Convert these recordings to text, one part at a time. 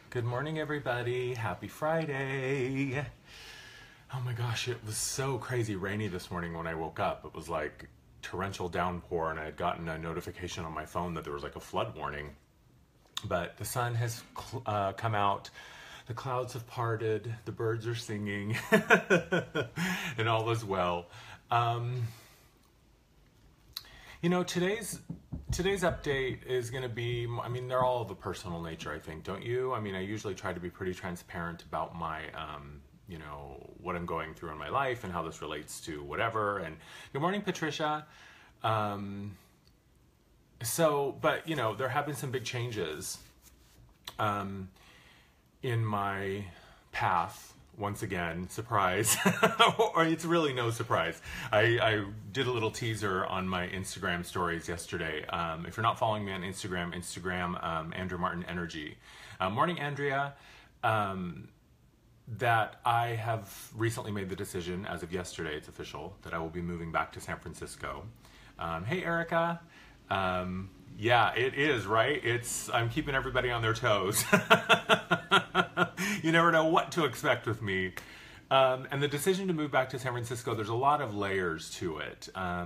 Good morning, everybody. Happy Friday. Oh my gosh, it was so crazy rainy this morning when I woke up. It was like torrential downpour, and I had gotten a notification on my phone that there was like a flood warning. But the sun has come out, the clouds have parted, the birds are singing, and all is well. Today's update is going to be, they're all of a personal nature, I think, don't you? I usually try to be pretty transparent about my, what I'm going through in my life and how this relates to whatever. And good morning, Patricia. But there have been some big changes in my path. Once again, surprise, or it's really no surprise. I did a little teaser on my Instagram stories yesterday. If you're not following me on Instagram, Andrew Martin Energy. Morning, Andrea. That I have recently made the decision, as of yesterday, it's official, that I will be moving back to San Francisco. Hey, Erica. Yeah, it is, right? I'm keeping everybody on their toes. You never know what to expect with me. And the decision to move back to San Francisco, there's a lot of layers to it. I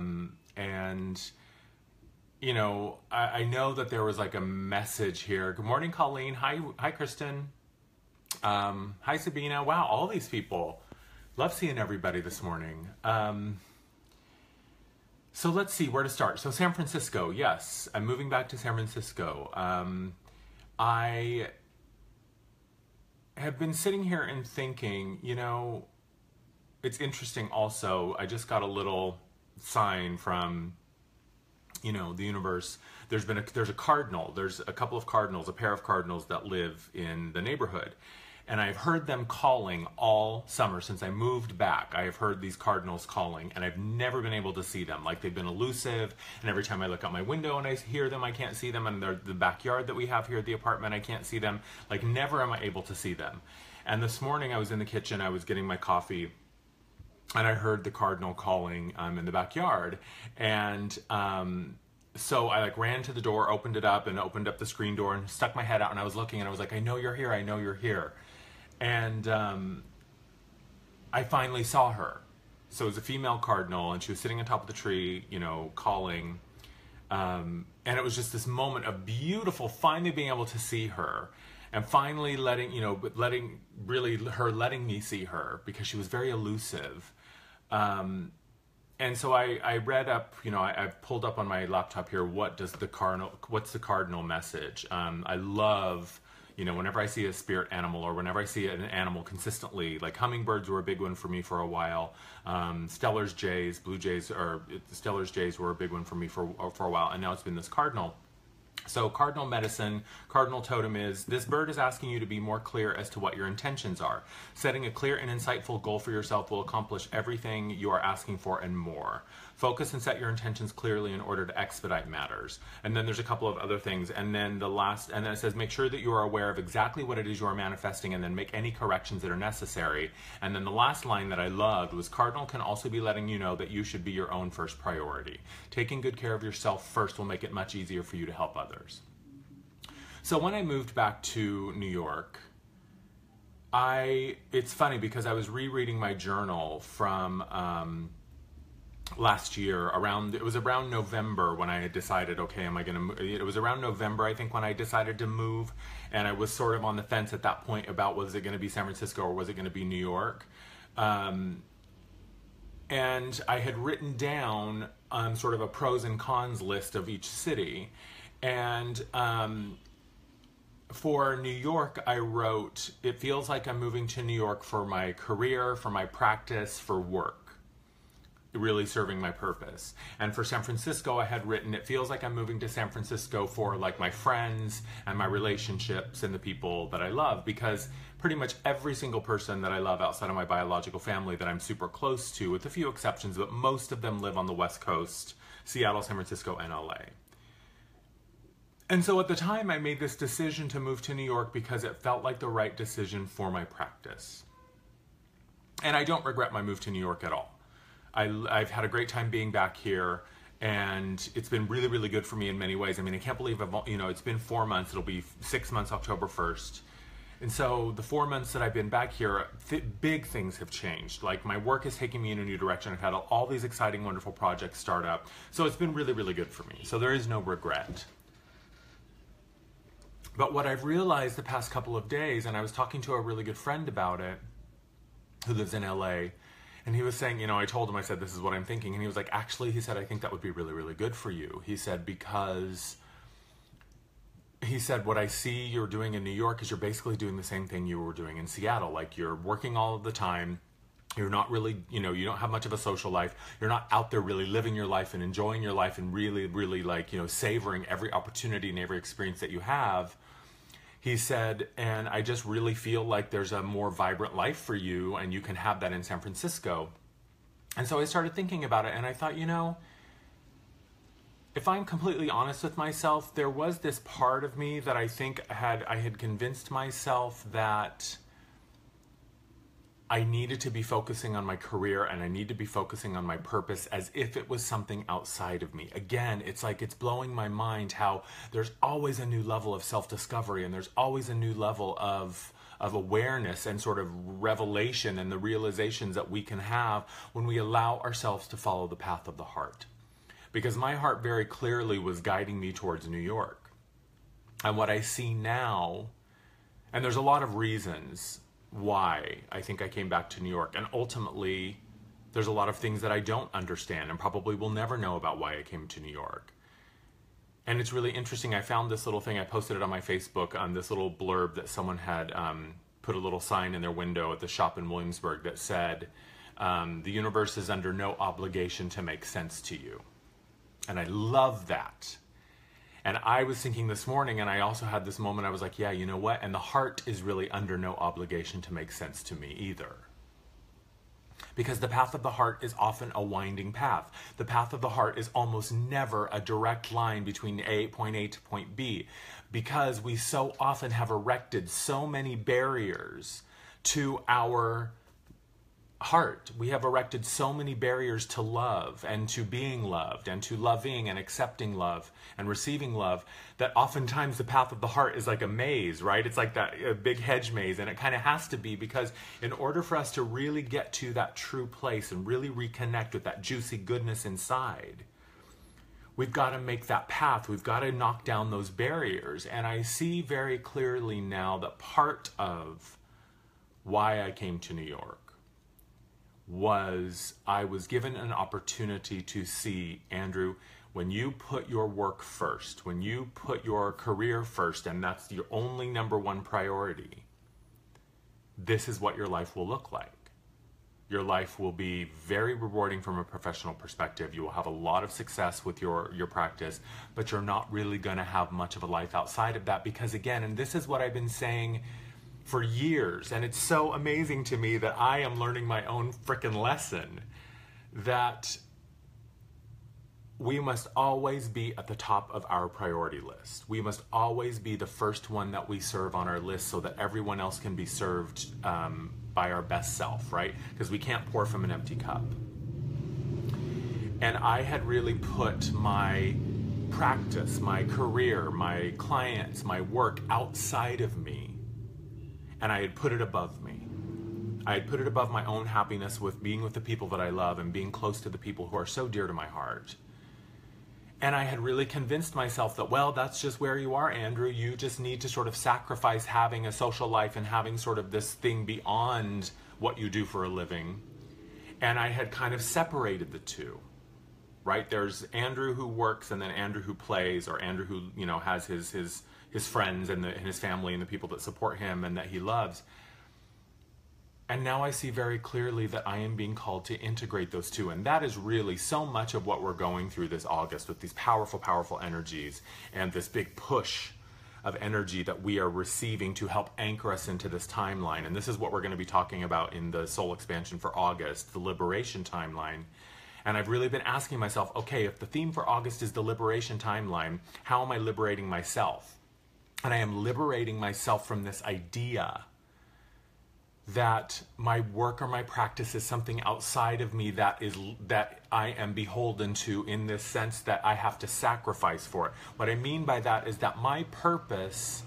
know that there was like a message here. Good morning, Colleen. Hi, Kristen. Hi, Sabina. Wow, all these people. Love seeing everybody this morning. So let's see where to start. So San Francisco, yes, I'm moving back to San Francisco. I have been sitting here and thinking, it's interesting also. I just got a little sign from, the universe. There's a cardinal. There's a couple of cardinals, a pair of cardinals that live in the neighborhood. And I've heard them calling all summer since I moved back. I have heard these cardinals calling, and I've never been able to see them. Like, they've been elusive, and every time I look out my window and I hear them, I can't see them. And the backyard that we have here at the apartment, I can't see them. Like, never am I able to see them. And this morning I was in the kitchen, I was getting my coffee, and I heard the cardinal calling in the backyard. And so I ran to the door, opened it up, and opened up the screen door and stuck my head out, and I was looking, and I was like, I know you're here, I know you're here. And I finally saw her. So it was a female cardinal, and she was sitting on top of the tree, calling. And it was just this moment of beautiful, finally being able to see her, and finally letting me see her, because she was very elusive. And so I read up, I've pulled up on my laptop here, what's the cardinal message? I love, whenever I see a spirit animal, or whenever I see an animal consistently, like hummingbirds were a big one for me for a while. Stellar's jays, Stellar's jays were a big one for me for a while. And now it's been this cardinal. So cardinal medicine, cardinal totem is, this bird is asking you to be more clear as to what your intentions are. Setting a clear and insightful goal for yourself will accomplish everything you are asking for and more. Focus and set your intentions clearly in order to expedite matters. And then there's a couple of other things. And then and then it says, make sure that you are aware of exactly what it is you are manifesting, and then make any corrections that are necessary. And then the last line that I loved was, cardinal can also be letting you know that you should be your own first priority. Taking good care of yourself first will make it much easier for you to help others. So when I moved back to New York, it's funny because I was rereading my journal from last year. It was around November when I had decided, okay, it was around November, I think, when I decided to move, and I was sort of on the fence at that point about, was it going to be San Francisco or was it going to be New York? And I had written down sort of a pros and cons list of each city. And for New York, I wrote, it feels like I'm moving to New York for my career, for my practice, for work, really serving my purpose. And for San Francisco, I had written, it feels like I'm moving to San Francisco for like my friends and my relationships and the people that I love, because pretty much every single person that I love outside of my biological family that I'm super close to, with a few exceptions, but most of them live on the West Coast, Seattle, San Francisco, and LA. And so at the time, I made this decision to move to New York because it felt like the right decision for my practice. And I don't regret my move to New York at all. I've had a great time being back here, and it's been really, really good for me in many ways. I mean, I can't believe it's been 4 months. It'll be 6 months, October 1st. And so the 4 months that I've been back here, big things have changed. Like my work is taking me in a new direction. I've had all these exciting, wonderful projects start up. So it's been really, really good for me. So there is no regret. But what I've realized the past couple of days, and I was talking to a really good friend about it, who lives in LA, and he was saying, you know, I told him, I said, this is what I'm thinking. And he was like, actually, he said, I think that would be really, really good for you. He said, because he said, what I see you're doing in New York is you're basically doing the same thing you were doing in Seattle. Like you're working all of the time. You're not really, you know, you don't have much of a social life. You're not out there really living your life and enjoying your life and really, really like, you know, savoring every opportunity and every experience that you have. He said, and I just really feel like there's a more vibrant life for you and you can have that in San Francisco. And so I started thinking about it and I thought, you know, if I'm completely honest with myself, there was this part of me that I think I had convinced myself that I needed to be focusing on my career and I need to be focusing on my purpose as if it was something outside of me. Again, it's like it's blowing my mind how there's always a new level of self-discovery and there's always a new level of awareness and sort of revelation and the realizations that we can have when we allow ourselves to follow the path of the heart. Because my heart very clearly was guiding me towards New York. And what I see now, and there's a lot of reasons why I think I came back to New York. And ultimately, there's a lot of things that I don't understand and probably will never know about why I came to New York. And it's really interesting. I found this little thing. I posted it on my Facebook on this little blurb that someone had put a little sign in their window at the shop in Williamsburg that said, the universe is under no obligation to make sense to you. And I love that. And I was thinking this morning, and I also had this moment, I was like, yeah, you know what? And the heart is really under no obligation to make sense to me either. Because the path of the heart is often a winding path. The path of the heart is almost never a direct line between point A to point B. Because we so often have erected so many barriers to our heart. We have erected so many barriers to love and to being loved and to loving and accepting love and receiving love that oftentimes the path of the heart is like a maze, right? It's like that a big hedge maze, and it kind of has to be, because in order for us to really get to that true place and really reconnect with that juicy goodness inside, we've got to make that path. We've got to knock down those barriers. And I see very clearly now that part of why I came to New York was I was given an opportunity to see, Andrew, when you put your work first, when you put your career first, and that's your only number one priority, this is what your life will look like. Your life will be very rewarding from a professional perspective. You will have a lot of success with your practice, but you're not really going to have much of a life outside of that, because again, and this is what I've been saying for years, and it's so amazing to me that I am learning my own frickin' lesson, that we must always be at the top of our priority list. We must always be the first one that we serve on our list so that everyone else can be served by our best self, right? Because we can't pour from an empty cup. And I had really put my practice, my career, my clients, my work outside of me. And I had put it above me. I had put it above my own happiness with being with the people that I love and being close to the people who are so dear to my heart. And I had really convinced myself that, well, that's just where you are, Andrew. You just need to sort of sacrifice having a social life and having sort of this thing beyond what you do for a living. And I had kind of separated the two, right? There's Andrew who works and then Andrew who plays, or Andrew who, you know, has his friends and his family and the people that support him and that he loves. And now I see very clearly that I am being called to integrate those two. And that is really so much of what we're going through this August with these powerful, powerful energies and this big push of energy that we are receiving to help anchor us into this timeline. And this is what we're going to be talking about in the Soul Expansion for August, the liberation timeline. And I've really been asking myself, okay, if the theme for August is the liberation timeline, how am I liberating myself? And I am liberating myself from this idea that my work or my practice is something outside of me that I am beholden to, in this sense that I have to sacrifice for it. What I mean by that is that my purpose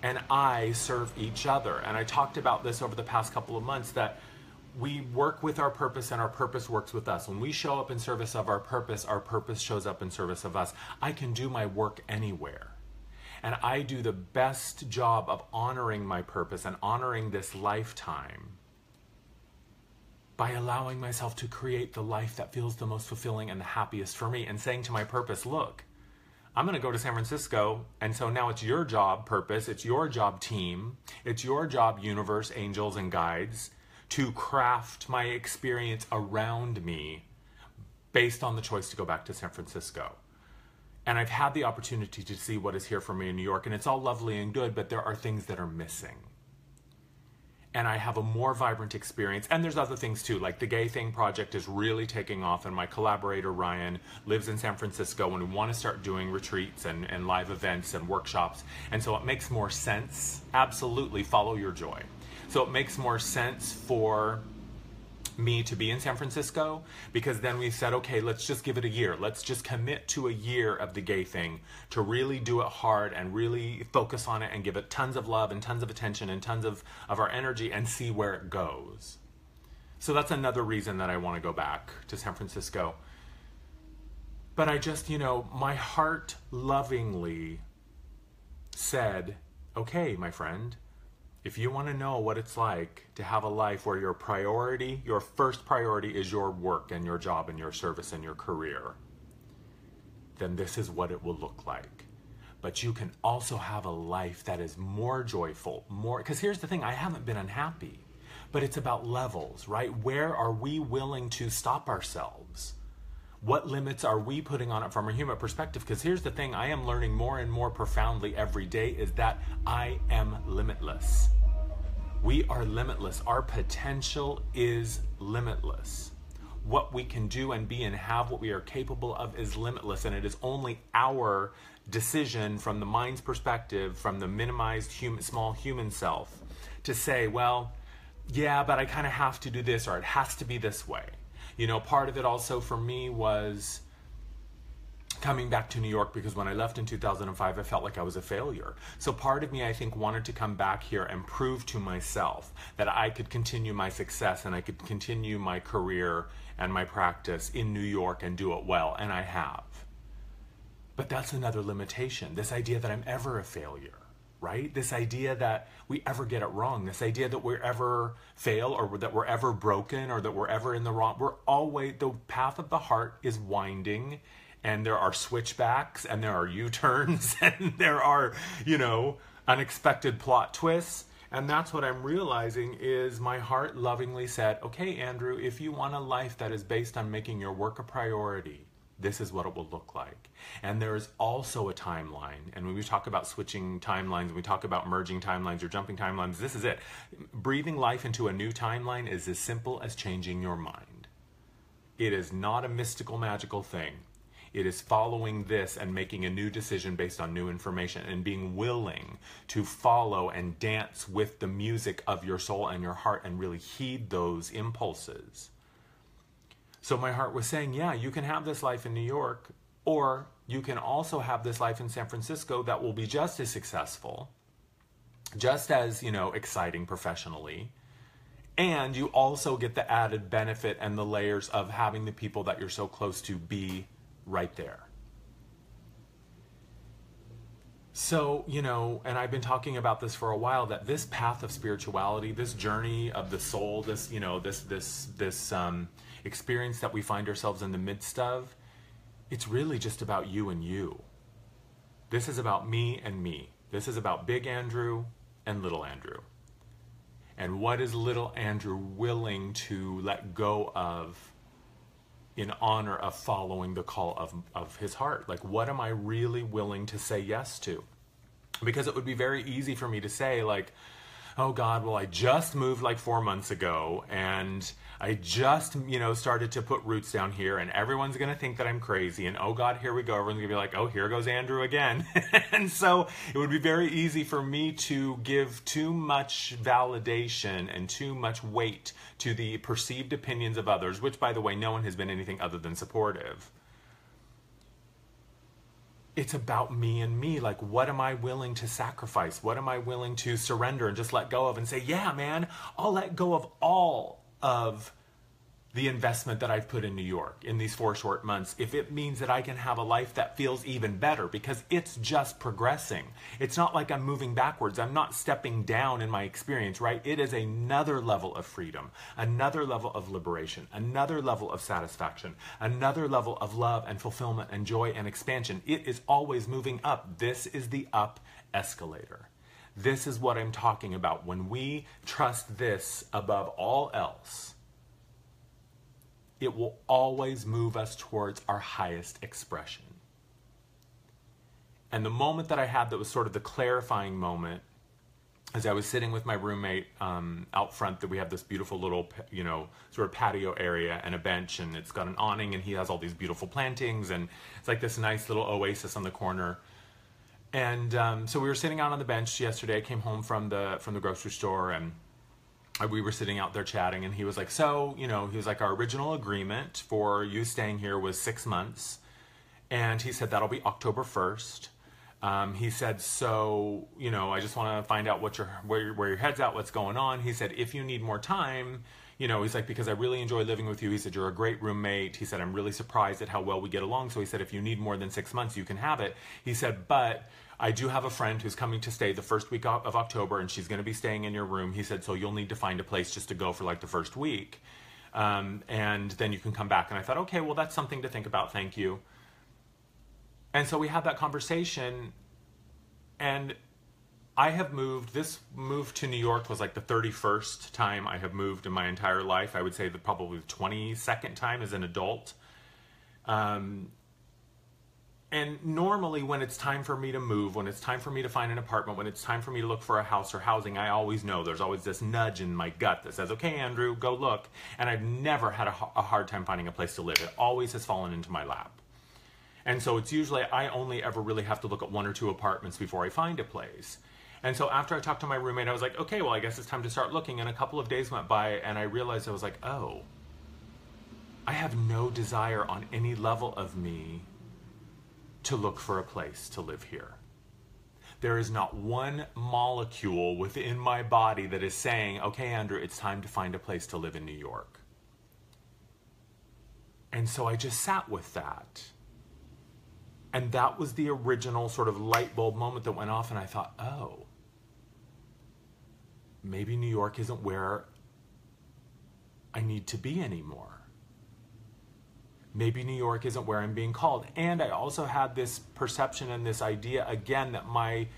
and I serve each other. And I talked about this over the past couple of months, that we work with our purpose and our purpose works with us. When we show up in service of our purpose shows up in service of us. I can do my work anywhere. And I do the best job of honoring my purpose and honoring this lifetime by allowing myself to create the life that feels the most fulfilling and the happiest for me, and saying to my purpose, look, I'm going to go to San Francisco, and so now it's your job, purpose, it's your job, team, it's your job, universe, angels, and guides, to craft my experience around me based on the choice to go back to San Francisco. And I've had the opportunity to see what is here for me in New York, and it's all lovely and good, but there are things that are missing. And I have a more vibrant experience. And there's other things too, like the Gay Thing project is really taking off, and my collaborator Ryan lives in San Francisco, and we want to start doing retreats and live events and workshops. And so it makes more sense, absolutely, follow your joy. So it makes more sense for me to be in San Francisco, because then we said, okay, let's just give it a year. Let's just commit to a year of the Gay Thing, to really do it hard and really focus on it and give it tons of love and tons of attention and tons of our energy, and see where it goes. So that's another reason that I want to go back to San Francisco. But I just, my heart lovingly said, okay, my friend, if you want to know what it's like to have a life where your first priority is your work and your job and your service and your career, then this is what it will look like. But you can also have a life that is more joyful, because here's the thing, I haven't been unhappy, but it's about levels, right? Where are we willing to stop ourselves? What limits are we putting on it from a human perspective? Because here's the thing, I am learning more and more profoundly every day, is that I am limitless. We are limitless. Our potential is limitless. What we can do and be and have, what we are capable of, is limitless. And it is only our decision from the mind's perspective, from the minimized small human self, to say, well, yeah, but I kind of have to do this, or it has to be this way. Part of it also for me was coming back to New York, because when I left in 2005, I felt like I was a failure. So part of me, I think, wanted to come back here and prove to myself that I could continue my success and I could continue my career and my practice in New York and do it well, and I have. But that's another limitation, this idea that I'm ever a failure. Right? This idea that we ever get it wrong, this idea that we ever fail, or that we're ever broken, or that we're ever in the wrong. The path of the heart is winding, and there are switchbacks, and there are U-turns, and there are, unexpected plot twists. And that's what I'm realizing, is my heart lovingly said, okay, Andrew, if you want a life that is based on making your work a priority, this is what it will look like. And there is also a timeline. And when we talk about switching timelines, when we talk about merging timelines or jumping timelines, this is it. Breathing life into a new timeline is as simple as changing your mind. It is not a mystical, magical thing. It is following this and making a new decision based on new information, and being willing to follow and dance with the music of your soul and your heart and really heed those impulses. So my heart was saying, yeah, you can have this life in New York, or you can also have this life in San Francisco that will be just as successful, just as, exciting professionally. And you also get the added benefit and the layers of having the people that you're so close to be right there. So, and I've been talking about this for a while, that this path of spirituality, this journey of the soul, this, this experience that we find ourselves in the midst of, it's really just about you and you. This is about me and me. This is about Big Andrew and Little Andrew. And what is Little Andrew willing to let go of in honor of following the call of his heart? Like, what am I really willing to say yes to? Because it would be very easy for me to say, like, oh God, well, I just moved like 4 months ago, and I just, started to put roots down here, and everyone's going to think that I'm crazy, and oh God, here we go. Everyone's going to be like, oh, here goes Andrew again. And so it would be very easy for me to give too much validation and too much weight to the perceived opinions of others, which, by the way, no one has been anything other than supportive. it's about me and me. Like, what am I willing to sacrifice? What am I willing to surrender and just let go of and say, yeah, man, I'll let go of all of the investment that I've put in New York in these 4 short months, if it means that I can have a life that feels even better, because it's just progressing. It's not like I'm moving backwards. I'm not stepping down in my experience, right? It is another level of freedom, another level of liberation, another level of satisfaction, another level of love and fulfillment and joy and expansion. It is always moving up. This is the up escalator. This is what I'm talking about. When we trust this above all else, it will always move us towards our highest expression. And the moment that I had that was sort of the clarifying moment, as I was sitting with my roommate out front, that we have this beautiful little, sort of patio area and a bench, and it's got an awning, and he has all these beautiful plantings, and it's like this nice little oasis on the corner. And so we were sitting out on the bench yesterday. I came home from the grocery store, and we were sitting out there chatting, and he was like, so, he was like, our original agreement for you staying here was 6 months. And he said, that'll be October 1st. He said, so, I just want to find out where your head's at, what's going on. He said, if you need more time, he's like, because I really enjoy living with you. He said, you're a great roommate. He said, I'm really surprised at how well we get along. So he said, if you need more than 6 months, you can have it. He said, but I do have a friend who's coming to stay the first week of October, and she's going to be staying in your room. He said, so you'll need to find a place just to go for like the first week. And then you can come back. And I thought, okay, well, that's something to think about. Thank you. And so we had that conversation, and I have moved. This move to New York was like the 31st time I have moved in my entire life. I would say that probably the 22nd time as an adult. And normally when it's time for me to move, when it's time for me to find an apartment, when it's time for me to look for a house or housing, I always know there's always this nudge in my gut that says, okay, Andrew, go look. And I've never had a hard time finding a place to live. It always has fallen into my lap. And so it's usually, I only ever really have to look at 1 or 2 apartments before I find a place. And so after I talked to my roommate, I was like, okay, well, I guess it's time to start looking. And a couple of days went by, and I realized, I was like, oh, I have no desire on any level of me to look for a place to live here. There is not one molecule within my body that is saying, okay, Andrew, it's time to find a place to live in New York. And so I just sat with that. And that was the original sort of light bulb moment that went off, and I thought, oh, maybe New York isn't where I need to be anymore. Maybe New York isn't where I'm being called. And I also had this perception and this idea, again, that my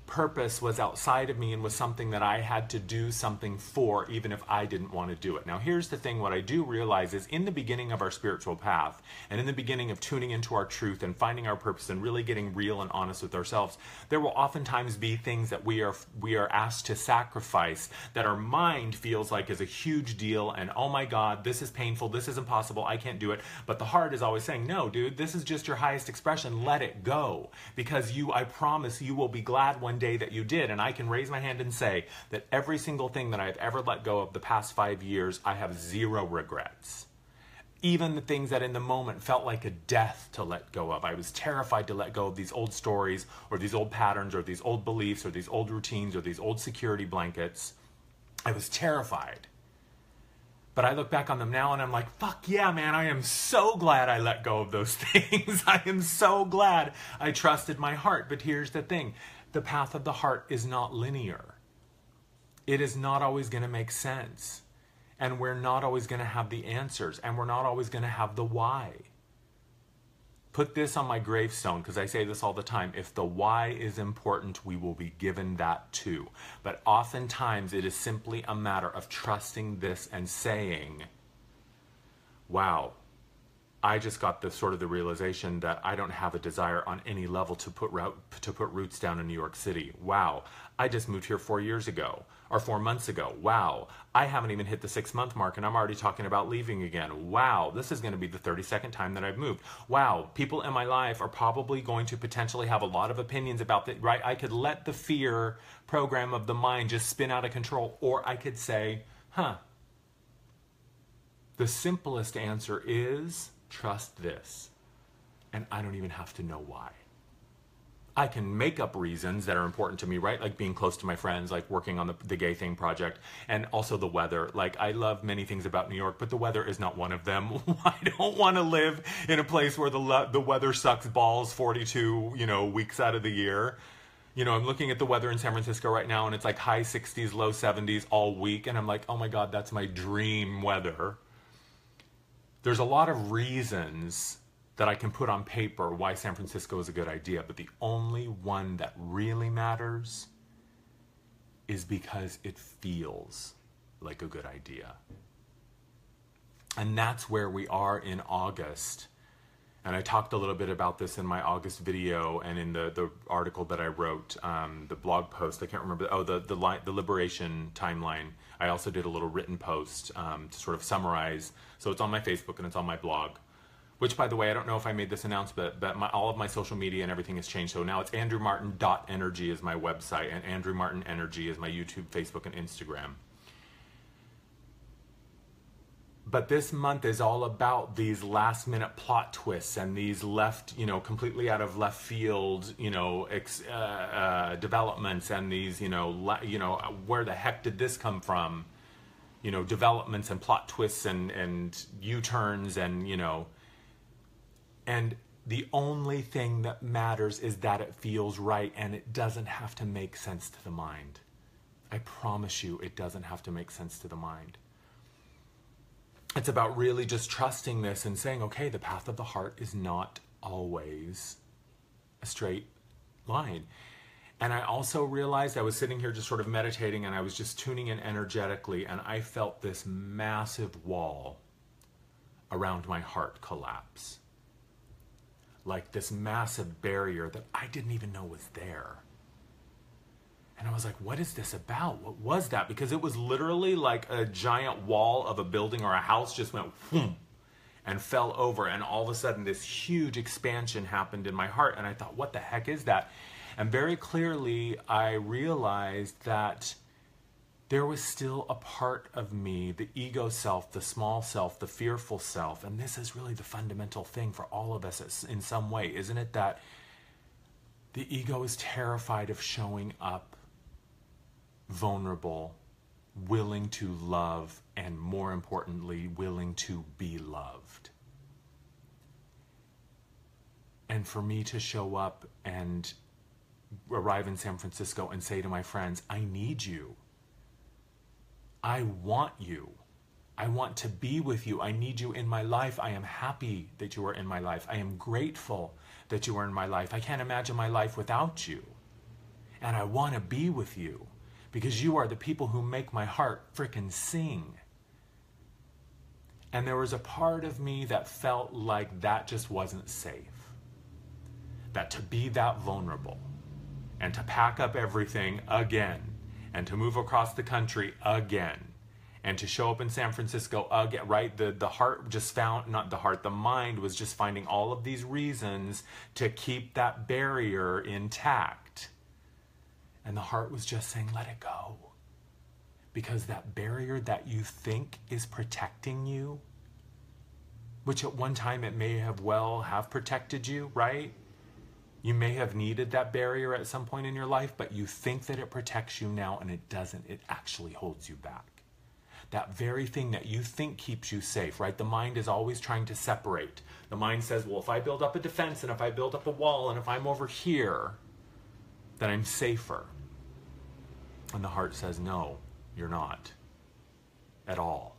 purpose was outside of me and was something that I had to do something for, even if I didn't want to do it. Now, here's the thing. What I do realize is in the beginning of our spiritual path, and in the beginning of tuning into our truth and finding our purpose and really getting real and honest with ourselves, there will oftentimes be things that we are asked to sacrifice that our mind feels like is a huge deal, and oh my God, this is painful, this is impossible, I can't do it. But the heart is always saying, no, dude, this is just your highest expression. Let it go. Because I promise you will be glad one day that you did. And I can raise my hand and say that every single thing that I've ever let go of the past 5 years, I have 0 regrets. Even the things that in the moment felt like a death to let go of. I was terrified to let go of these old stories or these old patterns or these old beliefs or these old routines or these old security blankets. I was terrified. But I look back on them now and I'm like, fuck yeah, man, I am so glad I let go of those things. I am so glad I trusted my heart. But here's the thing. The path of the heart is not linear. It is not always going to make sense. And we're not always going to have the answers. And we're not always going to have the why. Put this on my gravestone, because I say this all the time. If the why is important, we will be given that too. But oftentimes it is simply a matter of trusting this and saying, wow, I just got the realization that I don't have a desire on any level to put roots down in New York City. Wow, I just moved here 4 years ago, or 4 months ago. Wow, I haven't even hit the 6-month mark and I'm already talking about leaving again. Wow, this is going to be the 32nd time that I've moved. Wow, people in my life are probably going to potentially have a lot of opinions about that, right? I could let the fear program of the mind just spin out of control, or I could say, the simplest answer is trust this. And I don't even have to know why. I can make up reasons that are important to me, right? Like being close to my friends, like working on the Gay Thing project, and also the weather. Like, I love many things about New York, but the weather is not one of them. I don't want to live in a place where the weather sucks balls 42, weeks out of the year. I'm looking at the weather in San Francisco right now, and it's like high 60s, low 70s all week, and I'm like, oh my God, that's my dream weather. There's a lot of reasons that I can put on paper why San Francisco is a good idea, but the only one that really matters is because it feels like a good idea. And that's where we are in August. And I talked a little bit about this in my August video and in the article that I wrote, the blog post. I can't remember. Oh, the Liberation timeline. I also did a little written post to sort of summarize. So it's on my Facebook and it's on my blog. Which, by the way, I don't know if I made this announcement, but all of my social media and everything has changed. So now it's andrewmartin.energy is my website, and Andrew Martin Energy is my YouTube, Facebook, and Instagram. But this month is all about these last-minute plot twists and these completely out of left field, developments, and these, where the heck did this come from? Developments and plot twists and U-turns and, And the only thing that matters is that it feels right, and it doesn't have to make sense to the mind. I promise you, it doesn't have to make sense to the mind. It's about really just trusting this and saying, okay, the path of the heart is not always a straight line. And I also realized I was sitting here just sort of meditating, and I was just tuning in energetically, and I felt this massive wall around my heart collapse. Like this massive barrier that I didn't even know was there. And I was like, what is this about? What was that? Because it was literally like a giant wall of a building or a house just went whoom and fell over. And all of a sudden this huge expansion happened in my heart. And I thought, what the heck is that? And very clearly I realized that there was still a part of me, the ego self, the small self, the fearful self. And this is really the fundamental thing for all of us in some way, isn't it? That the ego is terrified of showing up vulnerable, willing to love, and more importantly, willing to be loved. And for me to show up and arrive in San Francisco and say to my friends, I need you. I want you. I want to be with you. I need you in my life. I am happy that you are in my life. I am grateful that you are in my life. I can't imagine my life without you. And I want to be with you because you are the people who make my heart frickin' sing. And there was a part of me that felt like that just wasn't safe. That to be that vulnerable and to pack up everything again and to move across the country again, and to show up in San Francisco again, right? The heart just found, not the heart, the mind was just finding all of these reasons to keep that barrier intact. And the heart was just saying, let it go. Because that barrier that you think is protecting you, which at one time it may have protected you, right? You may have needed that barrier at some point in your life, but you think that it protects you now, and it doesn't. It actually holds you back. That very thing that you think keeps you safe, right? The mind is always trying to separate. The mind says, well, if I build up a defense, and if I build up a wall, and if I'm over here, then I'm safer. And the heart says, no, you're not at all.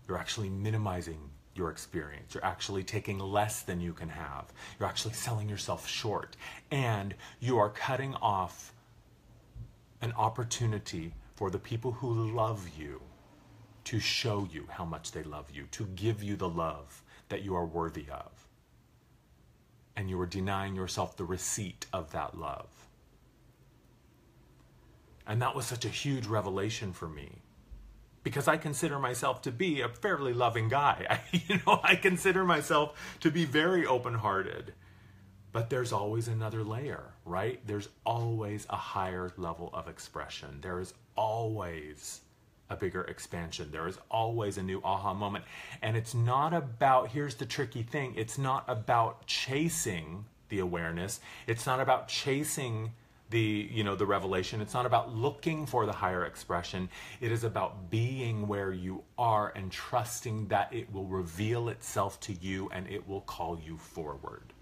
You're actually minimizing your experience. You're actually taking less than you can have. You're actually selling yourself short. And you are cutting off an opportunity for the people who love you to show you how much they love you, to give you the love that you are worthy of. And you are denying yourself the receipt of that love. And that was such a huge revelation for me. Because I consider myself to be a fairly loving guy. I consider myself to be very open-hearted. But there's always another layer, right? There's always a higher level of expression. There is always a bigger expansion. There is always a new aha moment. And it's not about, here's the tricky thing, it's not about chasing the awareness. It's not about chasing the revelation. It's not about looking for the higher expression. It is about being where you are and trusting that it will reveal itself to you and it will call you forward.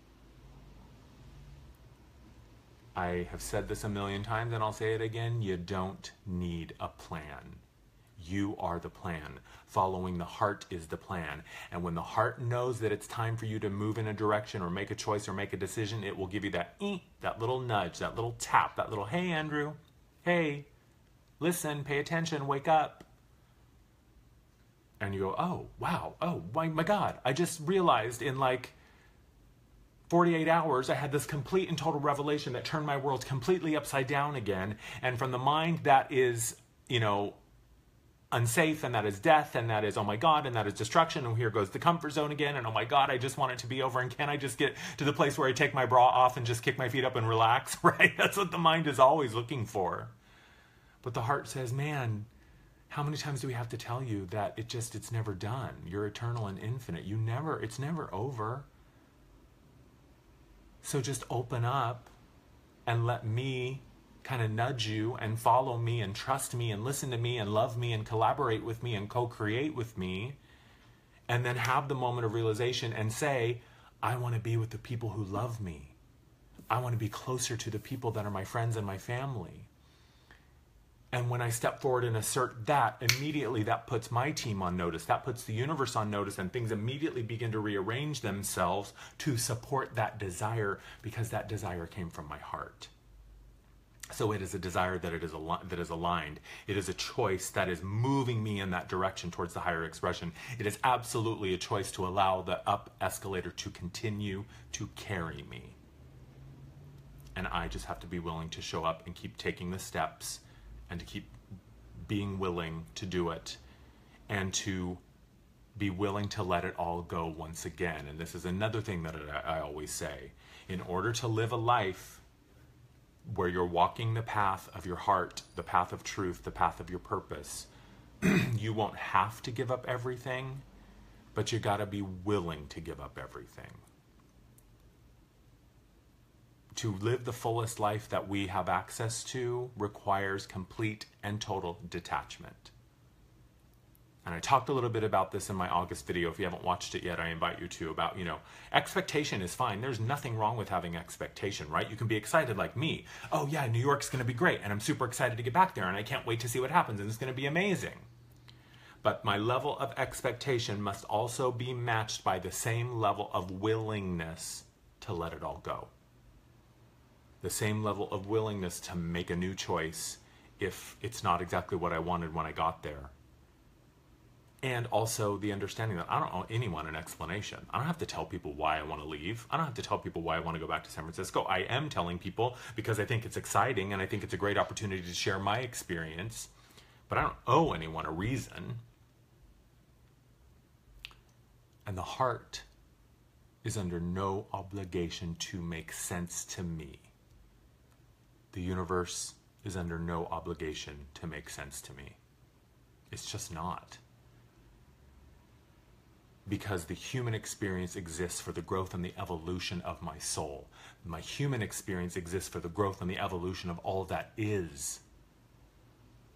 I have said this a million times and I'll say it again. You don't need a plan. You are the plan. Following the heart is the plan. And when the heart knows that it's time for you to move in a direction or make a choice or make a decision, it will give you that little nudge, that little tap, that little, hey, Andrew, hey, listen, pay attention, wake up. And you go, oh, wow, oh, my God, I just realized in like 48 hours, I had this complete and total revelation that turned my world completely upside down again. And from the mind that is, unsafe, and that is death, and that is, oh my God, and that is destruction, and here goes the comfort zone again, and oh my God, I just want it to be over, and can I just get to the place where I take my bra off and just kick my feet up and relax, right? That's what the mind is always looking for. But the heart says, man, how many times do we have to tell you that it's never done? You're eternal and infinite. It's never over. So just open up and let me kind of nudge you and follow me and trust me and listen to me and love me and collaborate with me and co-create with me, and then have the moment of realization and say, I want to be with the people who love me. I want to be closer to the people that are my friends and my family. And when I step forward and assert that, immediately that puts my team on notice. That puts the universe on notice, and things immediately begin to rearrange themselves to support that desire, because that desire came from my heart. So it is a desire that is aligned. It is a choice that is moving me in that direction towards the higher expression. It is absolutely a choice to allow the up escalator to continue to carry me. And I just have to be willing to show up and keep taking the steps, and to keep being willing to do it, and to be willing to let it all go once again. And this is another thing that I always say. In order to live a life where you're walking the path of your heart, the path of truth, the path of your purpose, you won't have to give up everything, but you gotta be willing to give up everything. To live the fullest life that we have access to requires complete and total detachment. And I talked a little bit about this in my August video. If you haven't watched it yet, I invite you to, about, expectation is fine. There's nothing wrong with having expectation, right? You can be excited like me. Oh yeah, New York's going to be great, and I'm super excited to get back there, and I can't wait to see what happens, and it's going to be amazing. But my level of expectation must also be matched by the same level of willingness to let it all go. The same level of willingness to make a new choice if it's not exactly what I wanted when I got there. And also the understanding that I don't owe anyone an explanation. I don't have to tell people why I want to leave. I don't have to tell people why I want to go back to San Francisco. I am telling people because I think it's exciting and I think it's a great opportunity to share my experience. But I don't owe anyone a reason. And the heart is under no obligation to make sense to me. The universe is under no obligation to make sense to me. It's just not. Because the human experience exists for the growth and the evolution of my soul. My human experience exists for the growth and the evolution of all that is,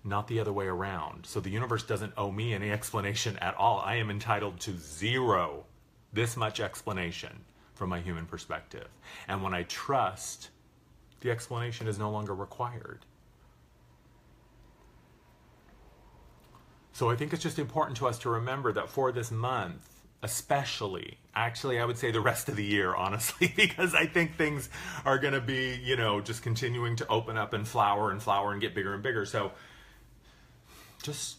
not the other way around. So the universe doesn't owe me any explanation at all. I am entitled to zero, this much explanation from my human perspective. And when I trust, the explanation is no longer required. So I think it's just important to us to remember that for this month, especially, actually I would say the rest of the year, honestly, because I think things are going to be, just continuing to open up and flower and get bigger and bigger. So just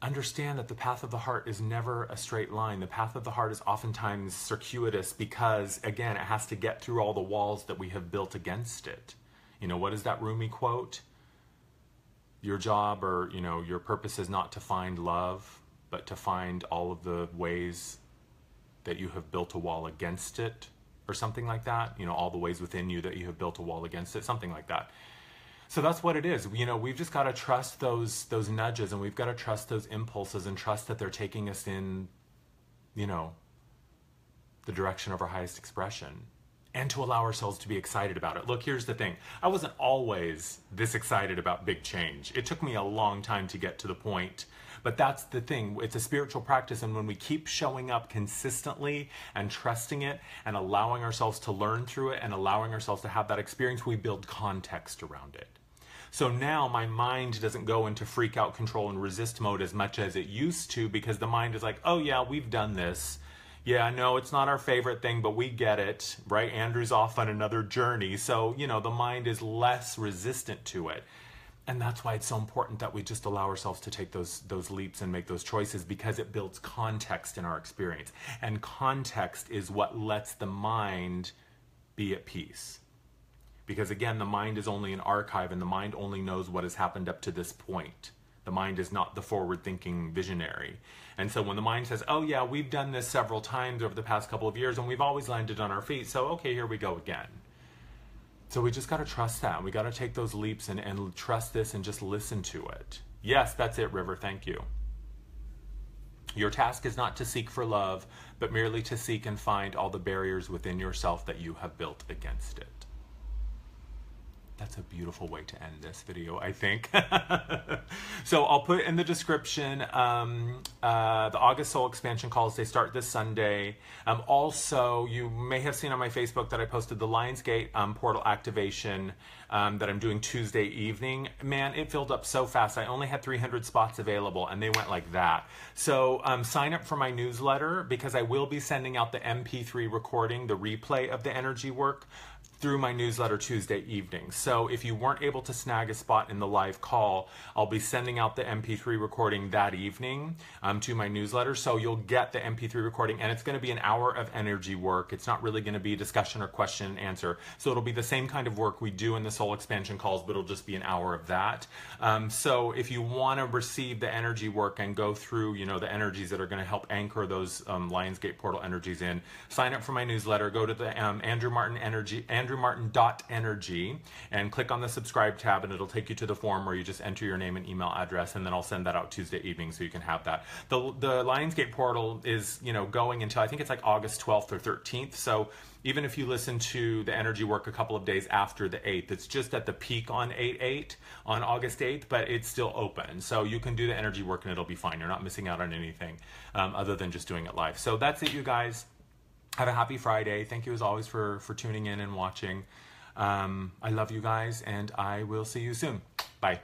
understand that the path of the heart is never a straight line. The path of the heart is oftentimes circuitous because, again, it has to get through all the walls that we have built against it. What is that Rumi quote? Your job or, your purpose is not to find love, but to find all of the ways that you have built a wall against it, or something like that. All the ways within you that you have built a wall against it, something like that. So that's what it is. We've just got to trust those nudges, and we've got to trust those impulses, and trust that they're taking us in, the direction of our highest expression. and to allow ourselves to be excited about it. Look, here's the thing. I wasn't always this excited about big change. It took me a long time to get to the point. But that's the thing. It's a spiritual practice, and when we keep showing up consistently and trusting it and allowing ourselves to learn through it and allowing ourselves to have that experience, we build context around it. So now my mind doesn't go into freak out, control, and resist mode as much as it used to, because the mind is like, oh yeah, we've done this. Yeah, no, it's not our favorite thing, but we get it, right? Andrew's off on another journey. So, you know, the mind is less resistant to it. And that's why it's so important that we just allow ourselves to take those leaps and make those choices, because it builds context in our experience. And context is what lets the mind be at peace. Because again, the mind is only an archive, and the mind only knows what has happened up to this point. The mind is not the forward-thinking visionary. And so when the mind says, oh yeah, we've done this several times over the past couple of years and we've always landed on our feet, so okay, here we go again. So we just got to trust that. We got to take those leaps and trust this and just listen to it. Yes, that's it, River. Thank you. Your task is not to seek for love, but merely to seek and find all the barriers within yourself that you have built against it. That's a beautiful way to end this video, I think. So I'll put in the description the August Soul Expansion calls. They start this Sunday. Also, you may have seen on my Facebook that I posted the Lionsgate portal activation that I'm doing Tuesday evening. Man, it filled up so fast. I only had 300 spots available, and they went like that. So sign up for my newsletter, because I will be sending out the MP3 recording, the replay of the energy work, through my newsletter Tuesday evening. So if you weren't able to snag a spot in the live call, I'll be sending out the MP3 recording that evening to my newsletter. So you'll get the MP3 recording, and it's going to be an hour of energy work. It's not really going to be a discussion or question and answer. So it'll be the same kind of work we do in the soul expansion calls, but it'll just be an hour of that. So if you want to receive the energy work and go through, you know, the energies that are going to help anchor those Lionsgate portal energies in, sign up for my newsletter. Go to the andrewmartin.energy and click on the subscribe tab, and it'll take you to the form where you just enter your name and email address, and then I'll send that out Tuesday evening so you can have that. The Lionsgate portal is, you know, going until I think it's like August 12th or 13th. So even if you listen to the energy work a couple of days after the 8th, it's just at the peak on 8/8 on August 8th, but it's still open. So you can do the energy work and it'll be fine. You're not missing out on anything other than just doing it live. So that's it, you guys. Have a happy Friday. Thank you as always for tuning in and watching. I love you guys, and I will see you soon. Bye.